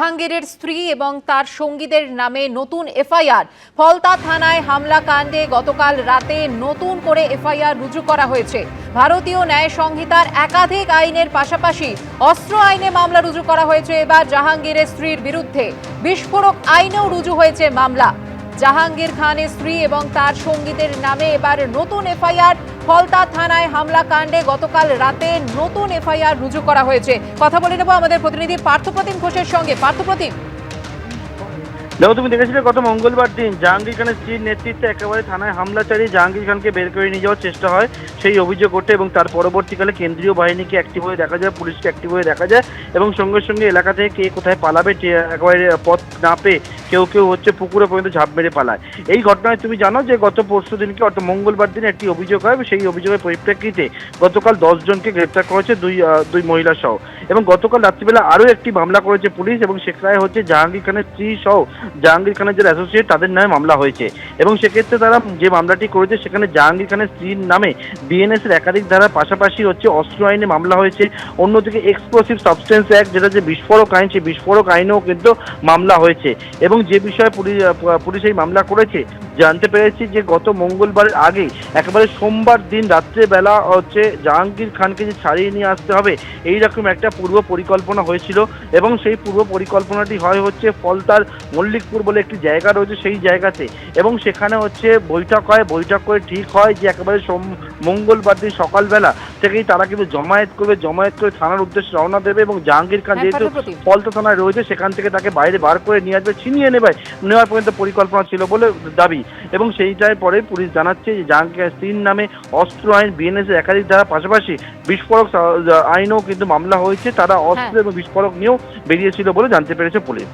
জাহাঙ্গীরের স্ত্রী এবং তার সঙ্গীদের নামে নতুন এফআইআর। ফলতা থানায় হামলা কাণ্ডে গতকাল রাতে নতুন করে এফআইআর রুজু করা হয়েছে। ভারতীয় ন্যায় সংহিতার একাধিক আইনের পাশাপাশি অস্ত্র আইনে মামলা রুজু করা হয়েছে। এবার জাহাঙ্গীরের স্ত্রীর বিরুদ্ধে বিস্ফোরক আইনেও রুজু হয়েছে মামলা। জাহাঙ্গীর খানের স্ত্রী এবং তার সঙ্গীদের নামে এবার নতুন এফআইআর। ফলতা থানায় হামলা কাণ্ডে গতকাল রাতে নতুন এফআইআর রুজু করা হয়েছে। কথা বলে নেব আমাদের প্রতিনিধি পার্থপ্রতিম ঘোষের সঙ্গে। পার্থপ্রতিম, দেখো, তুমি দেখেছিলে গত মঙ্গলবার দিন জাহাঙ্গীর খানের স্ত্রীর নেতৃত্বে একেবারে থানায় হামলা চালিয়ে জাহাঙ্গীর খানকে বের করে নিয়ে যাওয়ার চেষ্টা হয় সেই অভিযোগ ওঠে এবং তার পরবর্তীকালে কেন্দ্রীয় বাহিনীকে অ্যাক্টিভ হয়ে দেখা যায়, পুলিশকে অ্যাক্টিভ হয়ে দেখা যায় এবং সঙ্গে সঙ্গে এলাকা থেকে কে কোথায় পালাবে একেবারে পথ না পেয়ে কেউ কেউ হচ্ছে পুকুরে পর্যন্ত ঝাঁপ মেরে পালায়। এই ঘটনায় তুমি জানো যে গত পরশু দিনকে অর্থাৎ মঙ্গলবার দিন একটি অভিযোগ হয়, সেই অভিযোগের পরিপ্রেক্ষিতে গতকাল 10 জনকে গ্রেপ্তার করেছে দুই মহিলা সহ এবং গতকাল রাত্রিবেলা আরও একটি মামলা করেছে পুলিশ এবং সেখানে হচ্ছে জাহাঙ্গীর খানের স্ত্রী সহ জাহাঙ্গীর খানের যারা অ্যাসোসিয়েট তাদের নামে মামলা হয়েছে এবং সেক্ষেত্রে তারা যে মামলাটি করেছে সেখানে জাহাঙ্গীর খানের স্ত্রীর নামে বিএনএস এর একাধিক ধারার পাশাপাশি হচ্ছে অস্ত্র আইনে মামলা হয়েছে। অন্যদিকে এক্সপ্লোসিভ সাবস্টেন্স অ্যাক্ট, যেটা যে বিস্ফোরক আইন, সেই বিস্ফোরক আইনেও কিন্তু মামলা হয়েছে এবং যে বিষয়ে পুলিশ এই মামলা করেছে জানতে পেরেছি যে গত মঙ্গলবারের আগে একেবারে সোমবার দিন রাত্রেবেলা হচ্ছে জাহাঙ্গীর খানকে যে ছাড়িয়ে নিয়ে আসতে হবে এইরকম একটা পূর্ব পরিকল্পনা হয়েছিল এবং সেই পূর্ব পরিকল্পনাটি হয় হচ্ছে ফলতার মল্লিকপুর বলে একটি জায়গা রয়েছে সেই জায়গাতে এবং সেখানে হচ্ছে বৈঠক হয়। বৈঠক করে ঠিক হয় যে একেবারে মঙ্গলবার দিন সকালবেলা থেকেই তারা কিন্তু জমায়েত করে থানার উদ্দেশ্যে রওনা দেবে এবং জাহাঙ্গীর খান যেহেতু ফলতা থানায় রয়েছে সেখান থেকে তাকে বাইরে বার করে নিয়ে আসবে, ছিনিয়ে নেওয়ার পর্যন্ত পরিকল্পনা ছিল বলে দাবি এবং সেইটাই পরে পুলিশ জানাচ্ছে যে জাহাঙ্গীর স্ত্রীর নামে অস্ত্র আইন, বিএনএস এর একাধিক ধারা পাশাপাশি বিস্ফোরক আইনেও কিন্তু মামলা হয়েছে। তারা অস্ত্র এবং বিস্ফোরক নিয়েও বেরিয়েছিল বলে জানতে পেরেছে পুলিশ।